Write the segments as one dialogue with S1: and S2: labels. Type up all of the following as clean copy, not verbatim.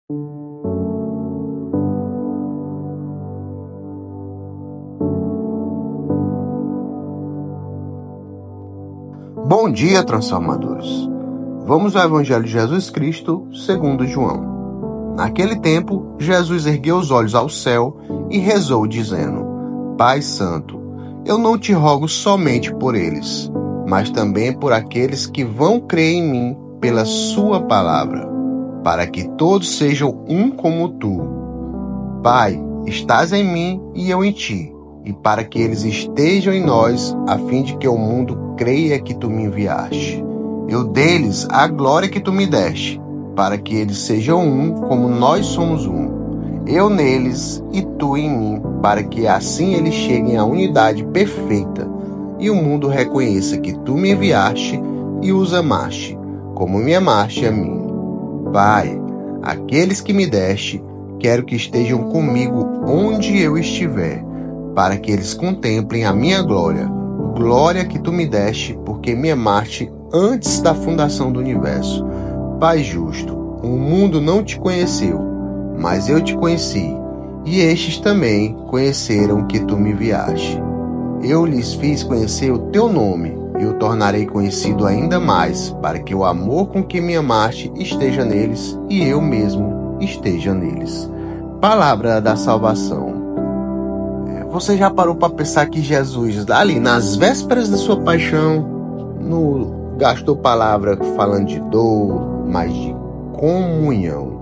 S1: Bom dia, transformadores! Vamos ao Evangelho de Jesus Cristo, segundo João. Naquele tempo, Jesus ergueu os olhos ao céu e rezou, dizendo: Pai Santo, eu não te rogo somente por eles, mas também por aqueles que vão crer em mim pela sua palavra, para que todos sejam um como tu. Pai, estás em mim e eu em ti, e para que eles estejam em nós, a fim de que o mundo creia que tu me enviaste. Eu dei-lhes a glória que tu me deste, para que eles sejam um como nós somos um. Eu neles e tu em mim, para que assim eles cheguem à unidade perfeita, e o mundo reconheça que tu me enviaste e os amaste, como me amaste a mim. Pai, aqueles que me deste, quero que estejam comigo onde eu estiver, para que eles contemplem a minha glória, glória que tu me deste, porque me amaste antes da fundação do universo. Pai justo, o mundo não te conheceu, mas eu te conheci, e estes também conheceram que tu me enviaste. Eu lhes fiz conhecer o teu nome, e o tornarei conhecido ainda mais, para que o amor com que me amaste esteja neles, e eu mesmo esteja neles. Palavra da salvação. Você já parou para pensar que Jesus, ali nas vésperas da sua paixão, não gastou palavra falando de dor, mas de comunhão?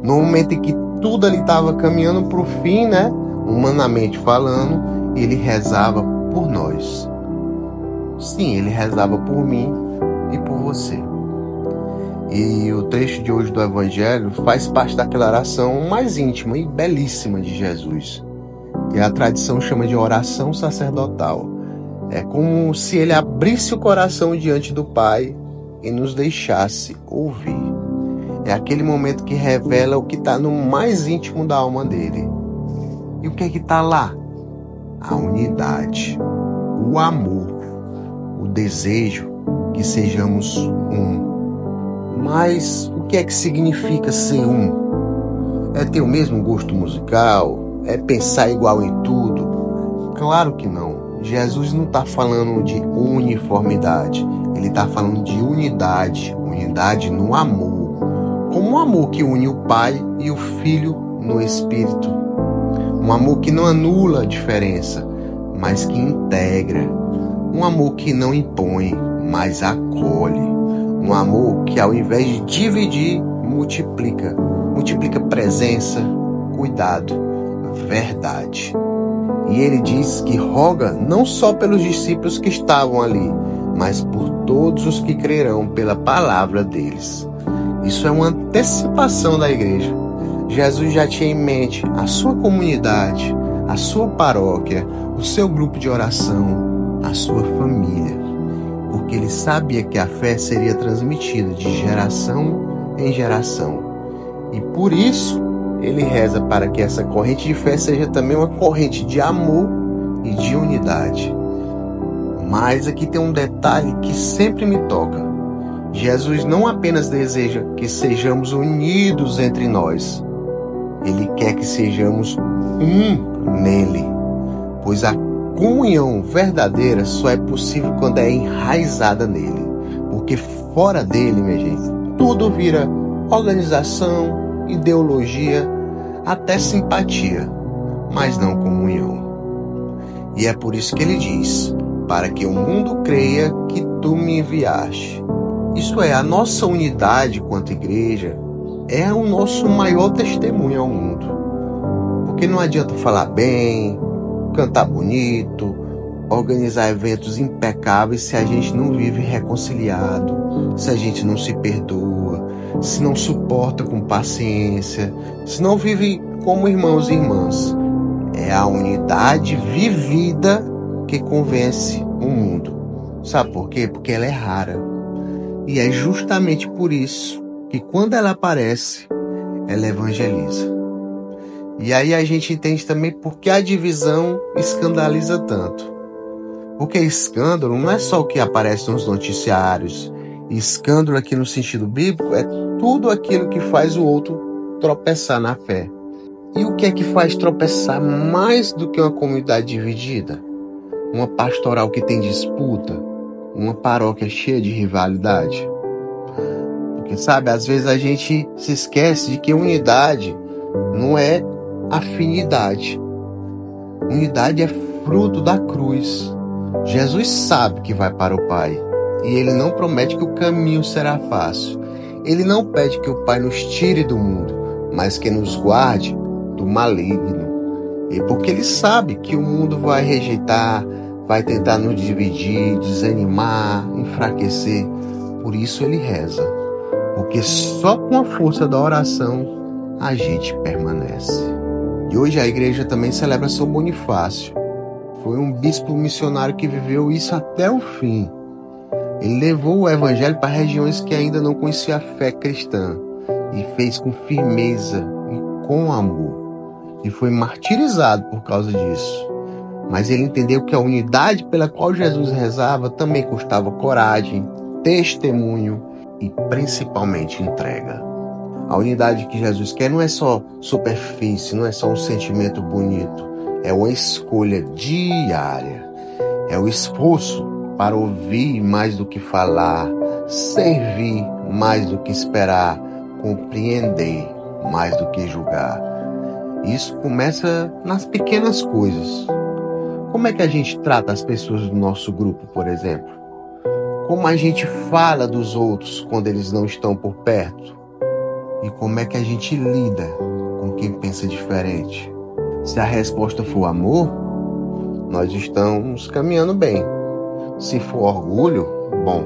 S1: No momento em que tudo ali estava caminhando para o fim, humanamente falando, ele rezava por nós. Sim, ele rezava por mim e por você. E o trecho de hoje do Evangelho faz parte daquela oração mais íntima e belíssima de Jesus, que a tradição chama de oração sacerdotal. É como se ele abrisse o coração diante do Pai e nos deixasse ouvir. É aquele momento que revela o que está no mais íntimo da alma dele. E o que é que está lá? A unidade, o amor, o desejo que sejamos um. Mas o que é que significa ser um? É ter o mesmo gosto musical? É pensar igual em tudo? Claro que não. Jesus não está falando de uniformidade. Ele está falando de unidade. Unidade no amor. Como um amor que une o Pai e o Filho no Espírito. Um amor que não anula a diferença, mas que integra. Um amor que não impõe, mas acolhe. Um amor que, ao invés de dividir, multiplica. Multiplica presença, cuidado, verdade. E ele diz que roga não só pelos discípulos que estavam ali, mas por todos os que crerão pela palavra deles. Isso é uma antecipação da igreja. Jesus já tinha em mente a sua comunidade, a sua paróquia, o seu grupo de oração, a sua família, porque ele sabia que a fé seria transmitida de geração em geração. E por isso, ele reza para que essa corrente de fé seja também uma corrente de amor e de unidade. Mas aqui tem um detalhe que sempre me toca. Jesus não apenas deseja que sejamos unidos entre nós. Ele quer que sejamos um nele. Pois a comunhão verdadeira só é possível quando é enraizada nele. Porque fora dele, minha gente, tudo vira organização, ideologia, até simpatia, mas não comunhão. E é por isso que ele diz: para que o mundo creia que tu me enviaste. Isso é, a nossa unidade quanto igreja é o nosso maior testemunho ao mundo. Porque não adianta falar bem, cantar bonito, organizar eventos impecáveis se a gente não vive reconciliado, se a gente não se perdoa, se não suporta com paciência, se não vive como irmãos e irmãs. É a unidade vivida que convence o mundo. Sabe por quê? Porque ela é rara. E é justamente por isso que quando ela aparece, ela evangeliza. E aí a gente entende também por que a divisão escandaliza tanto. Porque escândalo não é só o que aparece nos noticiários. Escândalo aqui no sentido bíblico é tudo aquilo que faz o outro tropeçar na fé. E o que é que faz tropeçar mais do que uma comunidade dividida? Uma pastoral que tem disputa? Uma paróquia cheia de rivalidade? Porque, sabe, às vezes a gente se esquece de que unidade não é afinidade. Unidade é fruto da cruz. Jesus sabe que vai para o Pai e Ele não promete que o caminho será fácil. Ele não pede que o Pai nos tire do mundo, mas que nos guarde do maligno. E porque Ele sabe que o mundo vai rejeitar, vai tentar nos dividir, desanimar, enfraquecer. Por isso Ele reza. Porque só com a força da oração a gente permanece. E hoje a igreja também celebra São Bonifácio. Foi um bispo missionário que viveu isso até o fim. Ele levou o evangelho para regiões que ainda não conheciam a fé cristã e fez com firmeza e com amor. E foi martirizado por causa disso. Mas ele entendeu que a unidade pela qual Jesus rezava também custava coragem, testemunho e principalmente entrega. A unidade que Jesus quer não é só superfície, não é só um sentimento bonito. É uma escolha diária. É o esforço para ouvir mais do que falar, servir mais do que esperar, compreender mais do que julgar. Isso começa nas pequenas coisas. Como é que a gente trata as pessoas do nosso grupo, por exemplo? Como a gente fala dos outros quando eles não estão por perto? E como é que a gente lida com quem pensa diferente? Se a resposta for amor, nós estamos caminhando bem. Se for orgulho, bom,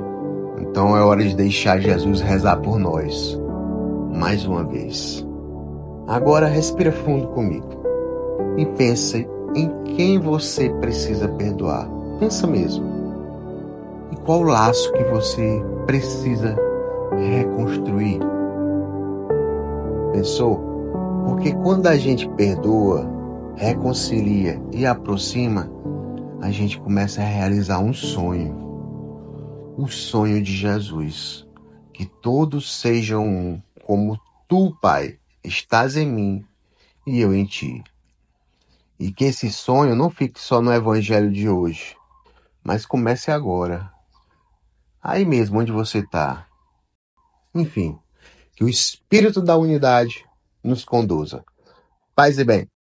S1: então é hora de deixar Jesus rezar por nós. Mais uma vez. Agora respira fundo comigo e pense em quem você precisa perdoar. Pensa mesmo. E qual o laço que você precisa reconstruir? Pensou? Porque quando a gente perdoa, reconcilia e aproxima, a gente começa a realizar um sonho. O sonho de Jesus. Que todos sejam um, como tu, Pai, estás em mim e eu em ti. E que esse sonho não fique só no evangelho de hoje, mas comece agora. Aí mesmo onde você está. Enfim, que o espírito da unidade nos conduza. Paz e bem.